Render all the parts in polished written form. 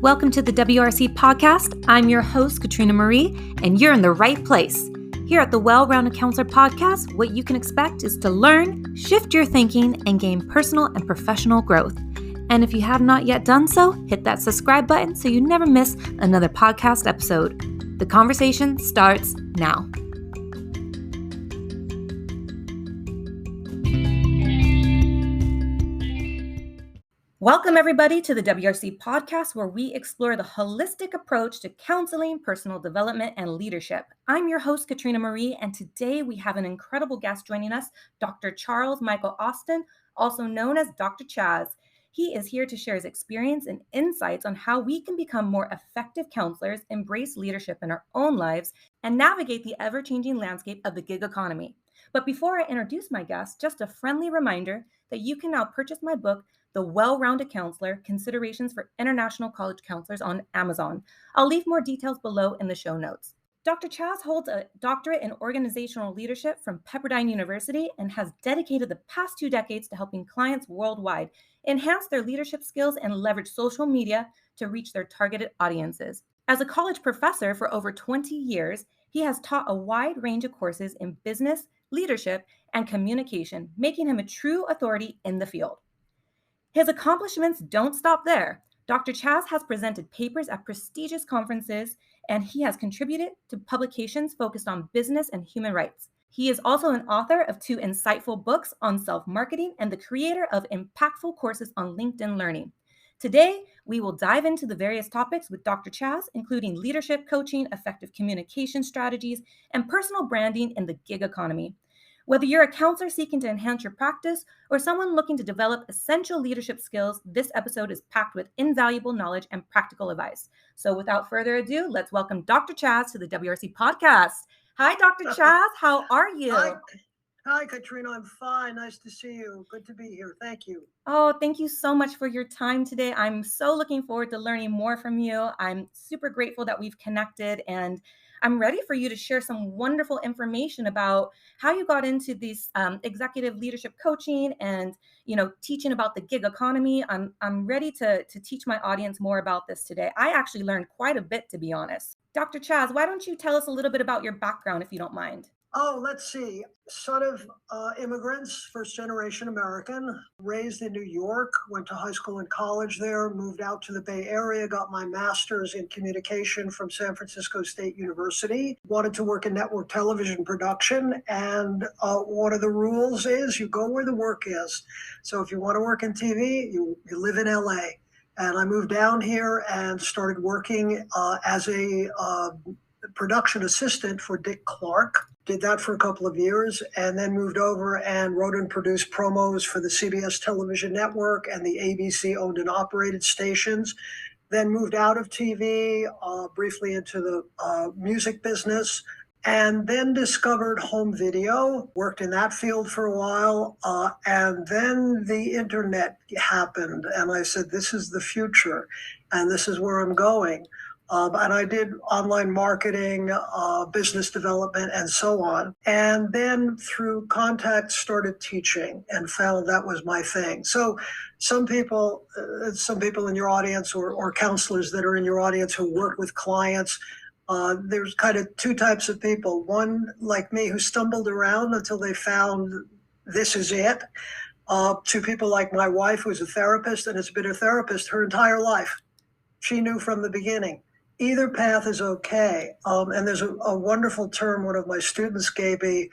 Welcome to the WRC podcast. I'm your host, Katrina Marie, and you're in the right place. Here at the Well-Rounded Counselor podcast, what you can expect is to learn, shift your thinking, and gain personal and professional growth. And if you have not yet done so, hit that subscribe button so you never miss another podcast episode. The conversation starts now. Welcome, everybody, to the WRC podcast, where we explore the holistic approach to counseling, personal development, and leadership. I'm your host, Katrina Marie, and today we have an incredible guest joining us, Dr. Charles Michael Austin, also known as Dr. Chaz. He is here to share his experience and insights on how we can become more effective counselors, embrace leadership in our own lives, and navigate the ever-changing landscape of the gig economy. But before I introduce my guest, just a friendly reminder that you can now purchase my book, The Well-Rounded Counselor, Considerations for International College Counselors, on Amazon. I'll leave more details below in the show notes. Dr. Chaz holds a doctorate in organizational leadership from Pepperdine University and has dedicated the past 2 decades to helping clients worldwide enhance their leadership skills and leverage social media to reach their targeted audiences. As a college professor for over 20 years, he has taught a wide range of courses in business, leadership, and communication, making him a true authority in the field. His accomplishments don't stop there. Dr. Chaz has presented papers at prestigious conferences, and he has contributed to publications focused on business and human rights. He is also an author of 2 insightful books on self-marketing and the creator of impactful courses on LinkedIn Learning. Today, we will dive into the various topics with Dr. Chaz, including leadership coaching, effective communication strategies, and personal branding in the gig economy. Whether you're a counselor seeking to enhance your practice or someone looking to develop essential leadership skills, this episode is packed with invaluable knowledge and practical advice. So without further ado, let's welcome Dr. Chaz to the WRC podcast. Hi, Dr. Chaz. How are you? Hi, Katrina. I'm fine. Nice to see you. Good to be here. Thank you. Oh, thank you so much for your time today. I'm so looking forward to learning more from you. I'm super grateful that we've connected, and I'm ready for you to share some wonderful information about how you got into these executive leadership coaching and, teaching about the gig economy. I'm ready to teach my audience more about this today. I actually learned quite a bit, to be honest. Dr. Chaz, why don't you tell us a little bit about your background, if you don't mind? Oh, let's see. Son of immigrants, first generation American, raised in New York, went to high school and college there, moved out to the Bay Area, got my master's in communication from San Francisco State University, wanted to work in network television production. And one of the rules is you go where the work is. So if you want to work in TV, you live in LA. And I moved down here and started working as a production assistant for Dick Clark. Did that for a couple of years and then moved over and wrote and produced promos for the CBS television network and the ABC owned and operated stations. Then moved out of TV, briefly into the music business, and then discovered home video, worked in that field for a while. And then the internet happened. And I said, this is the future and this is where I'm going. And I did online marketing, business development, and so on. And then through contacts, started teaching and found that was my thing. So some people in your audience or counselors that are in your audience who work with clients, there's kind of 2 types of people. One, like me, who stumbled around until they found this is it. 2 people like my wife, who's a therapist and has been a therapist her entire life. She knew from the beginning. Either path is okay. And there's a wonderful term one of my students gave me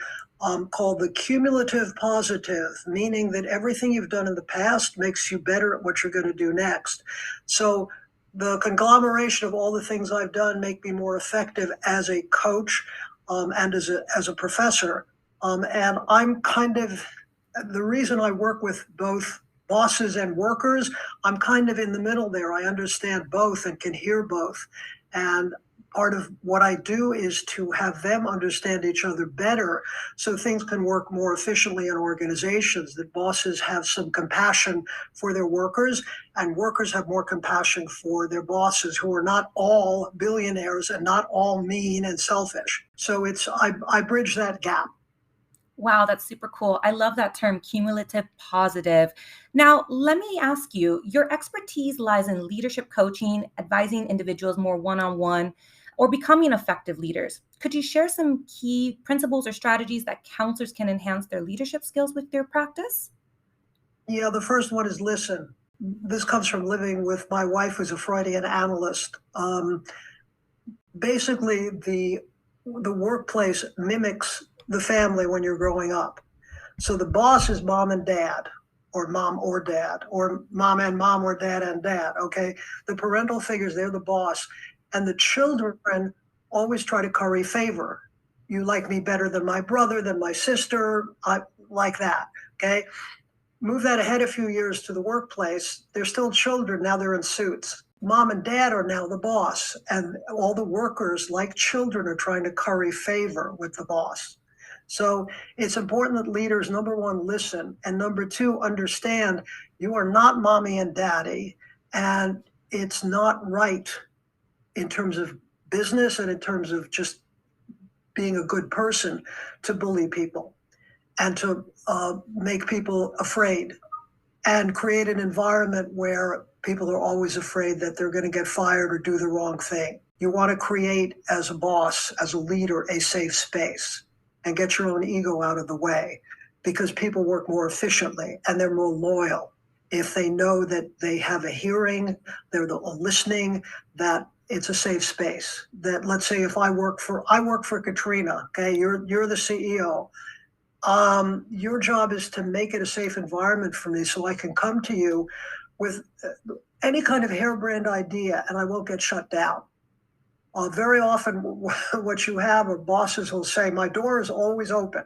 called the cumulative positive, meaning that everything you've done in the past makes you better at what you're going to do next. So the conglomeration of all the things I've done make me more effective as a coach and as a professor. And I'm kind of, the reason I work with both bosses and workers, I'm kind of in the middle there. I understand both and can hear both. And part of what I do is to have them understand each other better so things can work more efficiently in organizations, that bosses have some compassion for their workers and workers have more compassion for their bosses, who are not all billionaires and not all mean and selfish. So I bridge that gap. Wow, that's super cool. I love that term, cumulative positive. Now, let me ask you, your expertise lies in leadership coaching, advising individuals more one on one, or becoming effective leaders. Could you share some key principles or strategies that counselors can enhance their leadership skills with their practice? Yeah, the first one is listen. This comes from living with my wife, who's a Freudian analyst. Basically, the workplace mimics the family when you're growing up. So the boss is mom and dad, or mom or dad, or mom and mom, or dad and dad. Okay, the parental figures, they're the boss, and the children always try to curry favor. You like me better than my brother, than my sister, like that. Okay, move that ahead a few years to the workplace. They're still children. Now they're in suits. Mom and dad are now the boss, and all the workers, like children, are trying to curry favor with the boss. So it's important that leaders, number one, listen, and number two, understand you are not mommy and daddy, and it's not right in terms of business and in terms of just being a good person to bully people and to make people afraid and create an environment where people are always afraid that they're going to get fired or do the wrong thing. You want to create, as a boss, as a leader, a safe space and get your own ego out of the way, because people work more efficiently and they're more loyal if they know that they have a hearing, they're listening, that it's a safe space. That, let's say, if I work for Katrina, okay, you're the CEO. Your job is to make it a safe environment for me so I can come to you with any kind of harebrained idea and I won't get shut down. Very often, what you have are bosses will say, my door is always open.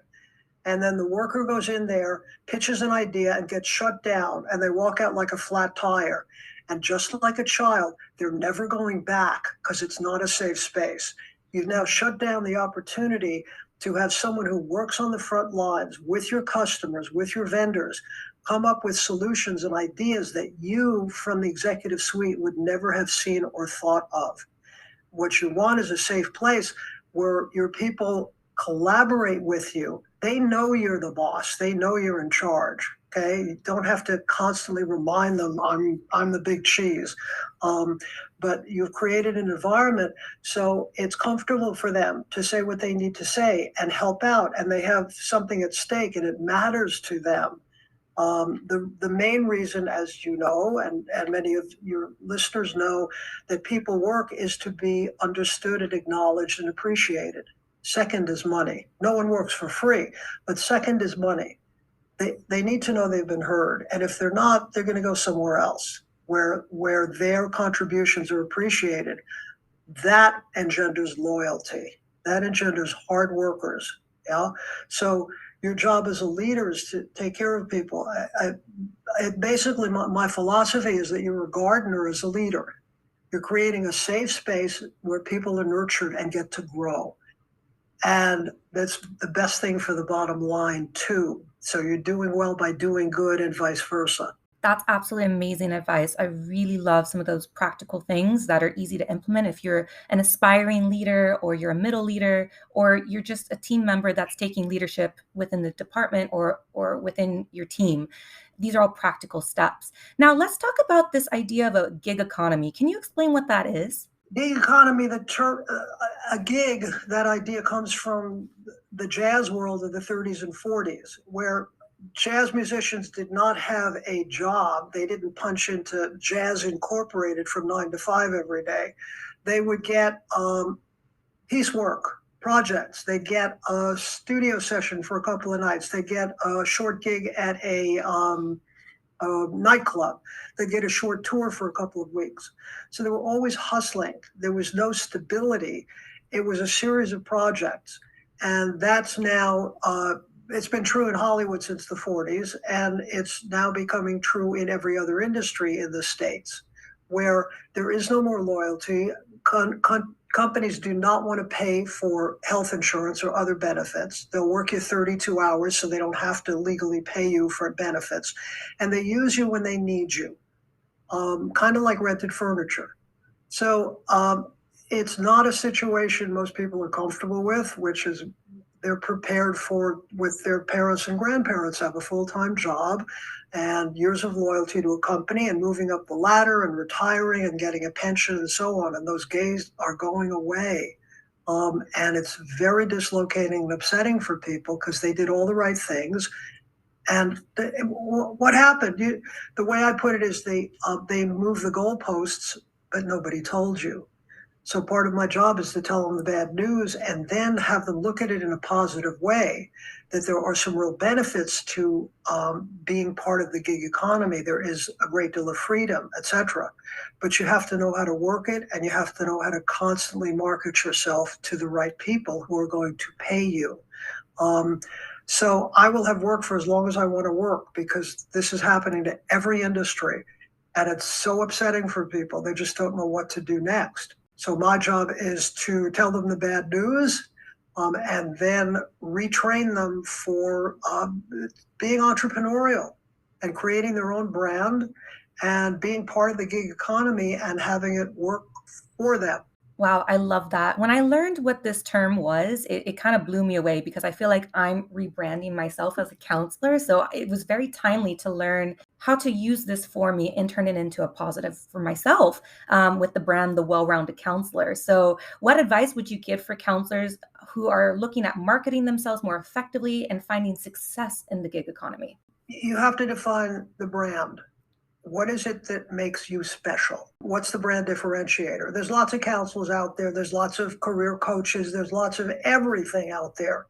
And then the worker goes in there, pitches an idea, and gets shut down, and they walk out like a flat tire. And just like a child, they're never going back because it's not a safe space. You've now shut down the opportunity to have someone who works on the front lines with your customers, with your vendors, come up with solutions and ideas that you from the executive suite would never have seen or thought of. What you want is a safe place where your people collaborate with you. They know you're the boss. They know you're in charge. Okay, you don't have to constantly remind them I'm the big cheese. But you've created an environment so it's comfortable for them to say what they need to say and help out, and they have something at stake, and it matters to them. The main reason, as you know, and many of your listeners know, that people work is to be understood and acknowledged and appreciated. Second is money. No one works for free, but second is money. They need to know they've been heard. And if they're not, they're going to go somewhere else where their contributions are appreciated. That engenders loyalty. That engenders hard workers. Yeah. So your job as a leader is to take care of people. Basically, my philosophy is that you're a gardener as a leader. You're creating a safe space where people are nurtured and get to grow. And that's the best thing for the bottom line, too. So you're doing well by doing good and vice versa. That's absolutely amazing advice. I really love some of those practical things that are easy to implement if you're an aspiring leader or you're a middle leader or you're just a team member that's taking leadership within the department or within your team. These are all practical steps. Now, let's talk about this idea of a gig economy. Can you explain what that is? Gig economy, a gig, that idea comes from the jazz world of the 30s and 40s, where jazz musicians did not have a job. They didn't punch into Jazz Incorporated from 9 to 5 every day. They would get piecework projects. They'd get a studio session for a couple of nights. They'd get a short gig at a nightclub. They get a short tour for a couple of weeks. So they were always hustling. There was no stability. It was a series of projects. And that's now, it's been true in Hollywood since the 40s, and it's now becoming true in every other industry in the States, where there is no more loyalty. Companies do not want to pay for health insurance or other benefits. They'll work you 32 hours so they don't have to legally pay you for benefits. And they use you when they need you, kind of like rented furniture. So it's not a situation most people are comfortable with, which is they're prepared for with their parents and grandparents have a full-time job and years of loyalty to a company and moving up the ladder and retiring and getting a pension and so on. And those days are going away. And it's very dislocating and upsetting for people because they did all the right things. And what happened? The way I put it is they moved the goalposts, but nobody told you. So part of my job is to tell them the bad news and then have them look at it in a positive way, that there are some real benefits to being part of the gig economy. There is a great deal of freedom, etc. But you have to know how to work it, and you have to know how to constantly market yourself to the right people who are going to pay you. So I will have work for as long as I want to work because this is happening to every industry. And it's so upsetting for people. They just don't know what to do next. So my job is to tell them the bad news and then retrain them for being entrepreneurial and creating their own brand and being part of the gig economy and having it work for them. Wow, I love that. When I learned what this term was, it kind of blew me away because I feel like I'm rebranding myself as a counselor. So it was very timely to learn how to use this for me and turn it into a positive for myself with the brand, the well-rounded counselor. So, what advice would you give for counselors who are looking at marketing themselves more effectively and finding success in the gig economy? You have to define the brand. What is it that makes you special? What's the brand differentiator? There's lots of counselors out there. There's lots of career coaches. There's lots of everything out there.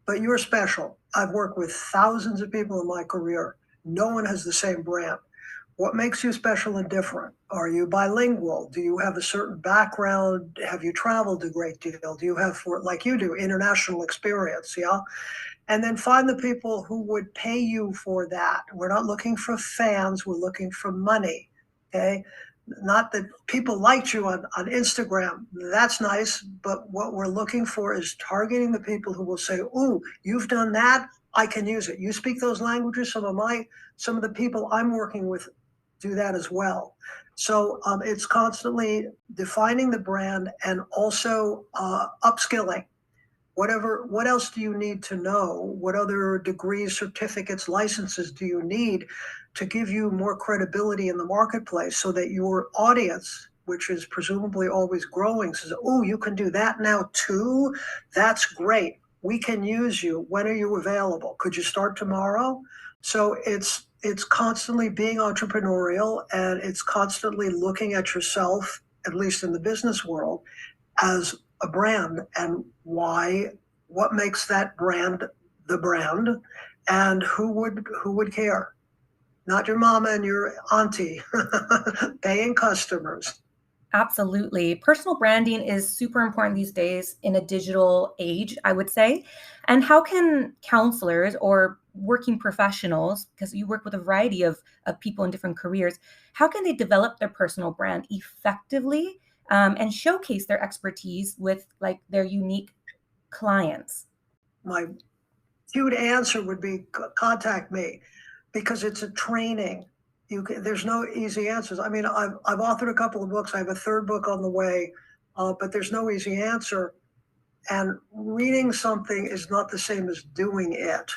But you're special. I've worked with thousands of people in my career. No one has the same brand. What makes you special and different? Are you bilingual? Do you have a certain background? Have you traveled a great deal? Do you have, like you do, international experience? Yeah. And then find the people who would pay you for that. We're not looking for fans, we're looking for money. Okay. Not that people liked you on Instagram. That's nice. But what we're looking for is targeting the people who will say, "Ooh, you've done that. I can use it. You speak those languages." Some of the people I'm working with do that as well. So it's constantly defining the brand and also upskilling. What else do you need to know? What other degrees, certificates, licenses do you need to give you more credibility in the marketplace so that your audience, which is presumably always growing, says, "Oh, you can do that now too? That's great. We can use you. When are you available? Could you start tomorrow?" So it's constantly being entrepreneurial, and it's constantly looking at yourself, at least in the business world, as a brand and what makes that brand the brand, and who would care. Not your mama and your auntie. Paying customers. Absolutely. Personal branding is super important these days in a digital age, I would say. And how can counselors or working professionals, because you work with a variety of people in different careers, how can they develop their personal brand effectively and showcase their expertise with like their unique clients? My cute answer would be contact me, because it's a training. There's no easy answers. I mean, I've authored a couple of books. I have a third book on the way, but there's no easy answer. And reading something is not the same as doing it.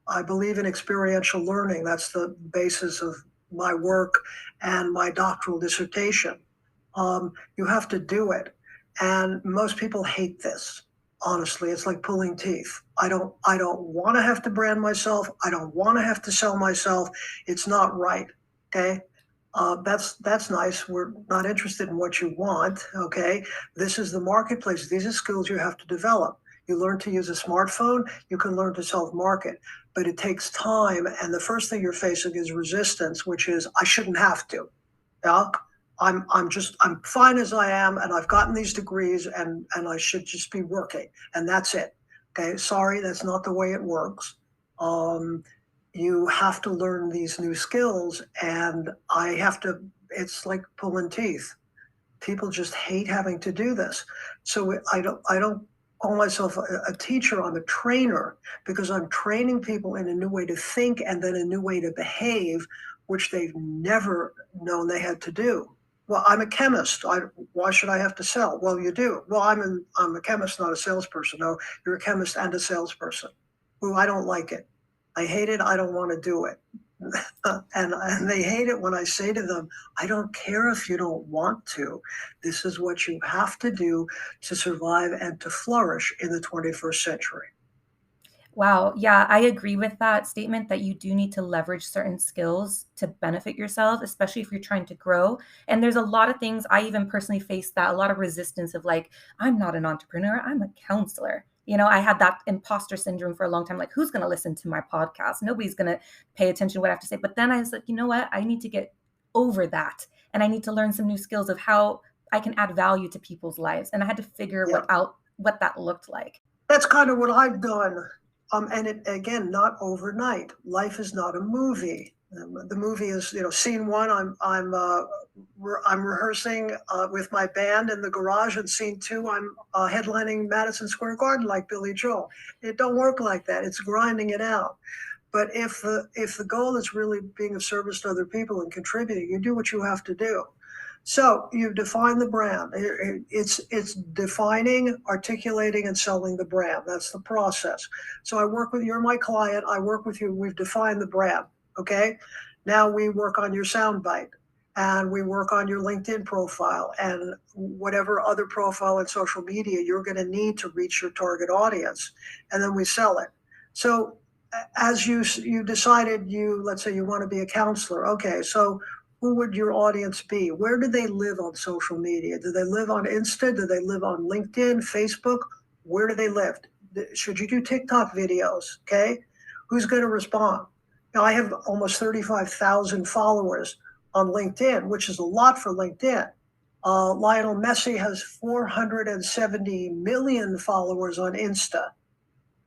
I believe in experiential learning. That's the basis of my work and my doctoral dissertation. You have to do it. And most people hate this. Honestly, it's like pulling teeth. I don't want to have to brand myself. I don't want to have to sell myself. It's not right. Okay. That's nice. We're not interested in what you want. Okay. This is the marketplace. These are skills you have to develop. You learn to use a smartphone. You can learn to self-market, but it takes time. And the first thing you're facing is resistance, which is, I shouldn't have to. Yeah. I'm fine as I am, and I've gotten these degrees, and I should just be working, and that's it. Okay, sorry, that's not the way it works. You have to learn these new skills, and it's like pulling teeth. People just hate having to do this. So I don't call myself a teacher. I'm a trainer, because I'm training people in a new way to think and then a new way to behave, which they've never known they had to do. Well, I'm a chemist. Why should I have to sell? Well, you do. Well, I'm a chemist, not a salesperson. No, you're a chemist and a salesperson. Ooh, I don't like it. I hate it. I don't want to do it. And they hate it when I say to them, I don't care if you don't want to. This is what you have to do to survive and to flourish in the 21st century. Wow. Yeah, I agree with that statement that you do need to leverage certain skills to benefit yourself, especially if you're trying to grow. And there's a lot of things I even personally faced that a lot of resistance of like, I'm not an entrepreneur, I'm a counselor. I had that imposter syndrome for a long time. Like, who's going to listen to my podcast? Nobody's going to pay attention to what I have to say. But then I was like, you know what? I need to get over that. And I need to learn some new skills of how I can add value to people's lives. And I had to figure Yeah. what that looked like. That's kind of what I've done. And it, again, not overnight. Life is not a movie. The movie is, scene one. I'm rehearsing with my band in the garage, and scene two, I'm headlining Madison Square Garden like Billy Joel. It don't work like that. It's grinding it out. But if the goal is really being of service to other people and contributing, you do what you have to do. So you define the brand. It's defining, articulating, and selling the brand. That's the process. So you're my client. I work with you. We've defined the brand. Okay. Now we work on your soundbite, and we work on your LinkedIn profile and whatever other profile in social media you're going to need to reach your target audience. And then we sell it. So as you decided, let's say you want to be a counselor. Okay. So who would your audience be? Where do they live on social media? Do they live on Insta? Do they live on LinkedIn, Facebook? Where do they live? Should you do TikTok videos? Okay. Who's going to respond? Now, I have almost 35,000 followers on LinkedIn, which is a lot for LinkedIn. Lionel Messi has 470 million followers on Insta.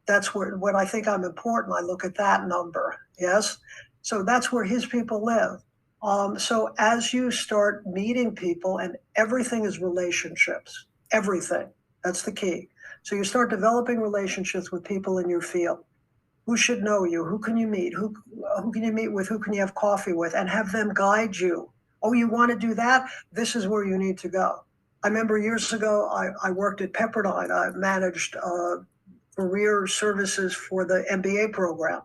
That's when I think I'm important, I look at that number. Yes. So that's where his people live. So as you start meeting people, and everything is relationships, everything, that's the key. So you start developing relationships with people in your field. Who should know you? Who can you meet? Who can you meet with? Who can you have coffee with? And have them guide you. Oh, you want to do that? This is where you need to go. I remember years ago, I worked at Pepperdine. I managed career services for the MBA program.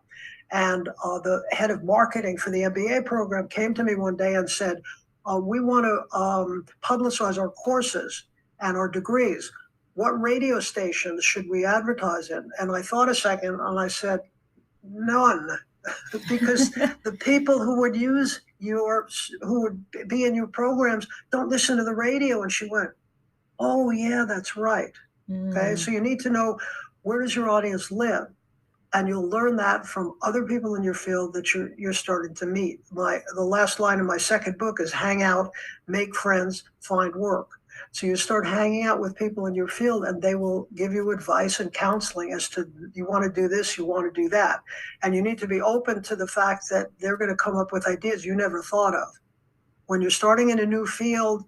And the head of marketing for the MBA program came to me one day and said, we want to publicize our courses and our degrees. What radio stations should we advertise in? And I thought a second and I said, none. Because the people who would who would be in your programs don't listen to the radio. And she went, oh, yeah, that's right. Okay, so you need to know, where does your audience live? And you'll learn that from other people in your field that you're starting to meet. The last line in my second book is hang out, make friends, find work. So you start hanging out with people in your field, and they will give you advice and counseling as to, you want to do this, you want to do that. And you need to be open to the fact that they're going to come up with ideas you never thought of. When you're starting in a new field,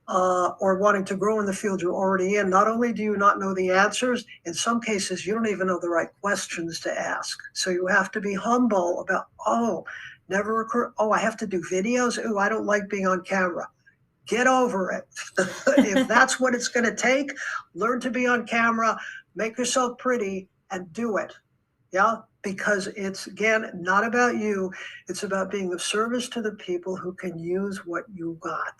or wanting to grow in the field you're already in, not only do you not know the answers, in some cases, you don't even know the right questions to ask. So you have to be humble about, never occur. Oh, I have to do videos. Oh, I don't like being on camera. Get over it. If that's what it's going to take, learn to be on camera, make yourself pretty, and do it. Yeah, because it's, again, not about you. It's about being of service to the people who can use what you got.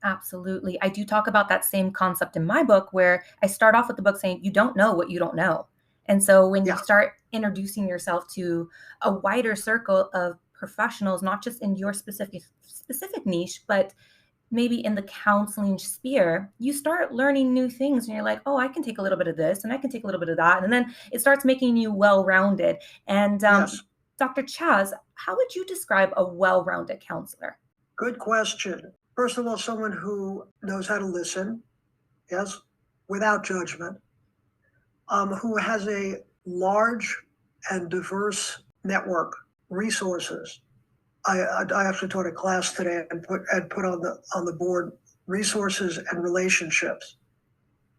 Absolutely. I do talk about that same concept in my book where I start off with the book saying, you don't know what you don't know. And so when you start introducing yourself to a wider circle of professionals, not just in your specific niche, but maybe in the counseling sphere, you start learning new things and you're like, oh, I can take a little bit of this and I can take a little bit of that. And then it starts making you well-rounded. And Yes. Dr. Chaz, how would you describe a well-rounded counselor? Good question. First of all, someone who knows how to listen, yes, without judgment, who has a large and diverse network, resources. I actually taught a class today and put on the board resources and relationships.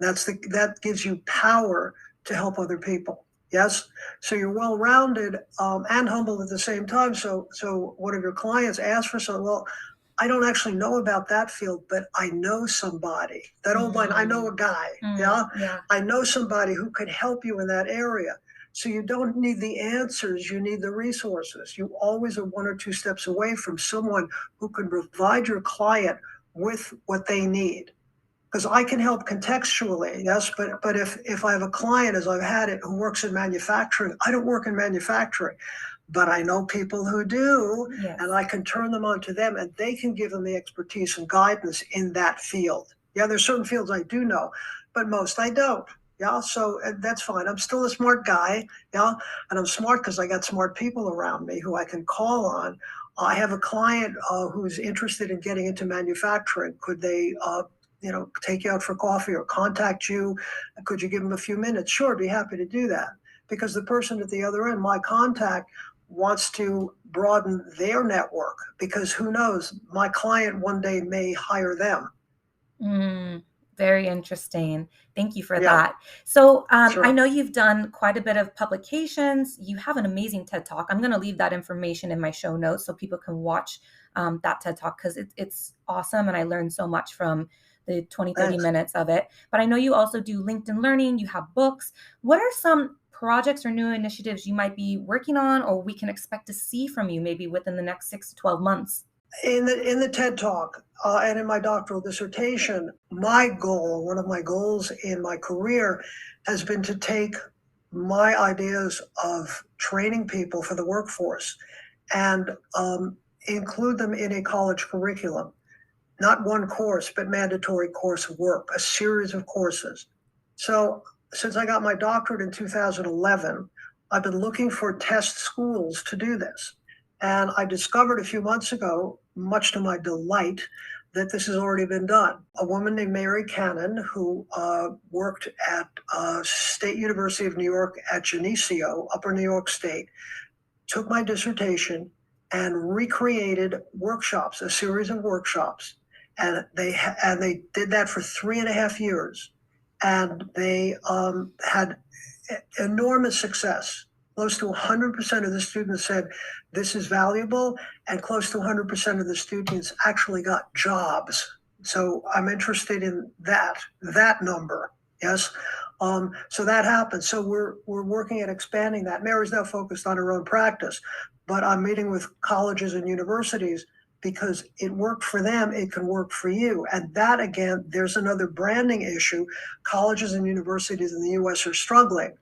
That gives you power to help other people. Yes, so you're well-rounded and humble at the same time. So one of your clients asks for something. Well, I don't actually know about that field, but I know somebody. That old line, I know a guy. Yeah. Yeah. I know somebody who could help you in that area. So you don't need the answers, you need the resources. You always are one or two steps away from someone who can provide your client with what they need. Because I can help contextually, yes, but if I have a client, as I've had it, who works in manufacturing, I don't work in manufacturing, but I know people who do, Yes. and I can turn them on to them, and they can give them the expertise and guidance in that field. Yeah, there's certain fields I do know, but most I don't. Yeah, so that's fine. I'm still a smart guy. Yeah, and I'm smart because I got smart people around me who I can call on. I have a client who's interested in getting into manufacturing. Could they take you out for coffee or contact you? Could you give them a few minutes? Sure, I'd be happy to do that. Because the person at the other end, my contact, wants to broaden their network because who knows, my client one day may hire them. Very interesting. Thank you for Yeah, that. So I sure. know you've done quite a bit of publications. You have an amazing TED Talk. I'm going to leave that information in my show notes so people can watch that TED Talk because it's awesome. And I learned so much from the 20, 30 Thanks. minutes of it. But I know you also do LinkedIn Learning. You have books. What are some projects or new initiatives you might be working on or we can expect to see from you maybe within the next 6 to 12 months? In the TED Talk and in my doctoral dissertation, my goal, one of my goals in my career, has been to take my ideas of training people for the workforce and include them in a college curriculum. Not one course, but mandatory course work, a series of courses. So since I got my doctorate in 2011, I've been looking for test schools to do this. And I discovered a few months ago, much to my delight, that this has already been done. A woman named Mary Cannon, who worked at State University of New York at Geneseo, Upper New York State, took my dissertation and recreated workshops, a series of workshops, and they did that for 3.5 years, and they had enormous success. Close to 100% of the students said this is valuable, and close to 100% of the students actually got jobs. So I'm interested in that number. Yes. So that happened. So we're working at expanding that. Mary's now focused on her own practice, but I'm meeting with colleges and universities because it worked for them, it can work for you. And that again, there's another branding issue. Colleges and universities in the US are struggling.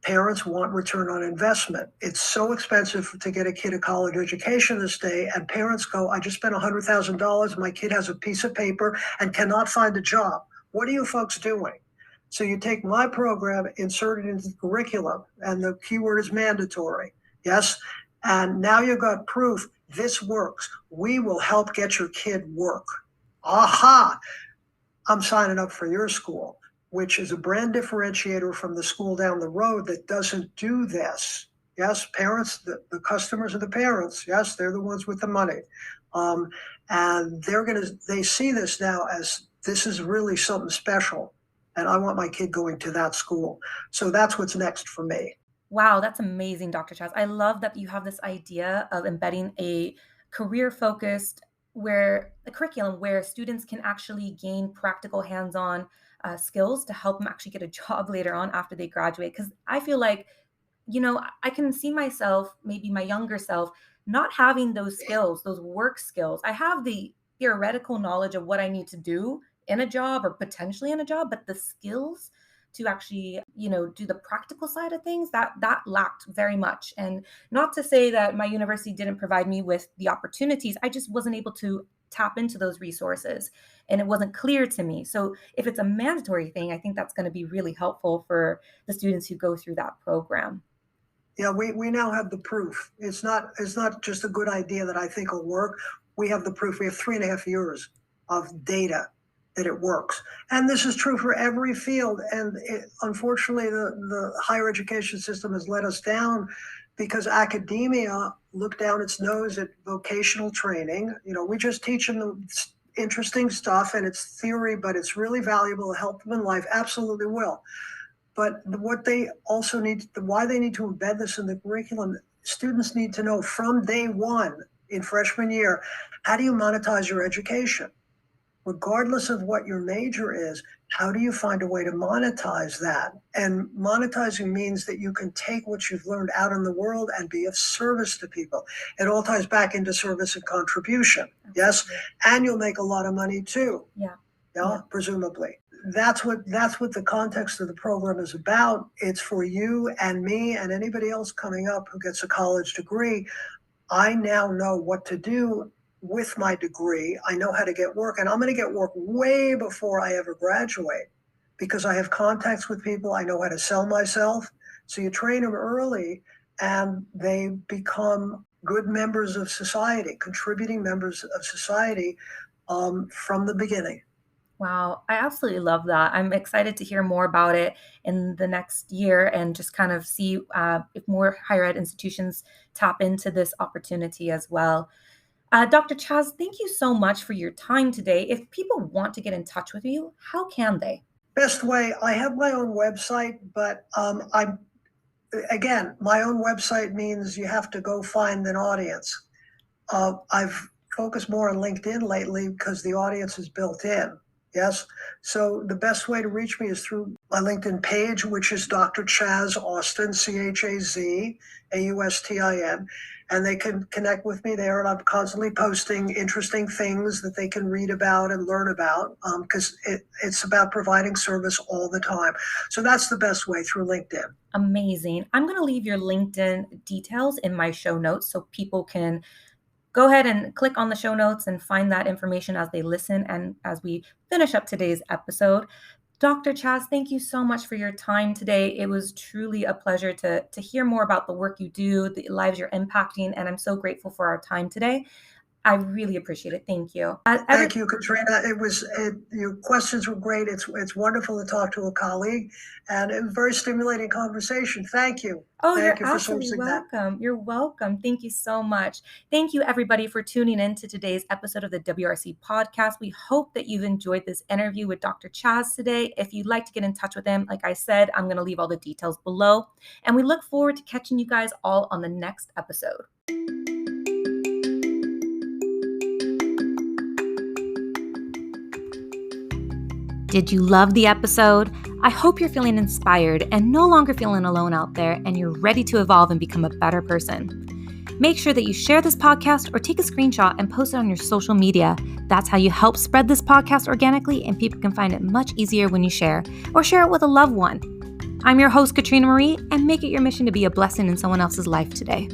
Parents want return on investment. It's so expensive to get a kid a college education this day, and parents go, I just spent $100,000. My kid has a piece of paper and cannot find a job. What are you folks doing? So you take my program, insert it into the curriculum, and the keyword is mandatory. Yes. And now you've got proof this works. We will help get your kid work. Aha! I'm signing up for your school, which is a brand differentiator from the school down the road that doesn't do this. Yes, parents, the customers are the parents. Yes, they're the ones with the money. And they see this now as this is really something special. And I want my kid going to that school. So that's what's next for me. Wow, that's amazing, Dr. Chaz. I love that you have this idea of embedding a career focused where a curriculum where students can actually gain practical hands-on skills to help them actually get a job later on after they graduate. Because I feel like, I can see myself, maybe my younger self, not having those skills, those work skills. I have the theoretical knowledge of what I need to do in a job or potentially in a job, but the skills to actually, do the practical side of things, that lacked very much. And not to say that my university didn't provide me with the opportunities, I just wasn't able to tap into those resources and it wasn't clear to me. So if it's a mandatory thing, I think that's going to be really helpful for the students who go through that program. Yeah, we now have the proof. It's not just a good idea that I think will work. We have the proof. We have 3.5 years of data that it works. And this is true for every field. And unfortunately, the higher education system has let us down because academia looked down its nose at vocational training. We just teach them the interesting stuff and it's theory, but it's really valuable to help them in life. Absolutely will. But what they also need, why they need to embed this in the curriculum, students need to know from day one in freshman year, how do you monetize your education? Regardless of what your major is, how do you find a way to monetize that? And monetizing means that you can take what you've learned out in the world and be of service to people. It all ties back into service and contribution. Yes. And you'll make a lot of money too. Yeah, presumably. That's what the context of the program is about. It's for you and me and anybody else coming up who gets a college degree. I now know what to do with my degree. I know how to get work, and I'm going to get work way before I ever graduate because I have contacts with people. I know how to sell myself. So you train them early and they become good members of society, contributing members of society from the beginning. Wow, I absolutely love that. I'm excited to hear more about it in the next year and just kind of see if more higher ed institutions tap into this opportunity as well. Dr. Chaz, thank you so much for your time today. If people want to get in touch with you, how can they? Best way, I have my own website, but again, my own website means you have to go find an audience. I've focused more on LinkedIn lately because the audience is built in. Yes. So the best way to reach me is through my LinkedIn page, which is Dr. Chaz Austin, CHAZ AUSTIN. And they can connect with me there. And I'm constantly posting interesting things that they can read about and learn about because it's about providing service all the time. So that's the best way, through LinkedIn. Amazing. I'm going to leave your LinkedIn details in my show notes so people can go ahead and click on the show notes and find that information as they listen and as we finish up today's episode. Dr. Chaz, thank you so much for your time today. It was truly a pleasure to hear more about the work you do, the lives you're impacting, and I'm so grateful for our time today. I really appreciate it. Thank you. Thank you, Katrina. Your questions were great. It's wonderful to talk to a colleague, and it was a very stimulating conversation. Thank you. Oh, Thank you're you for absolutely sourcing that. welcome. You're welcome. Thank you so much. Thank you, everybody, for tuning in to today's episode of the WRC podcast. We hope that you've enjoyed this interview with Dr. Chaz today. If you'd like to get in touch with him, like I said, I'm going to leave all the details below. And we look forward to catching you guys all on the next episode. Did you love the episode? I hope you're feeling inspired and no longer feeling alone out there, and you're ready to evolve and become a better person. Make sure that you share this podcast or take a screenshot and post it on your social media. That's how you help spread this podcast organically, and people can find it much easier when you share, or share it with a loved one. I'm your host, Katrina Marie, and make it your mission to be a blessing in someone else's life today.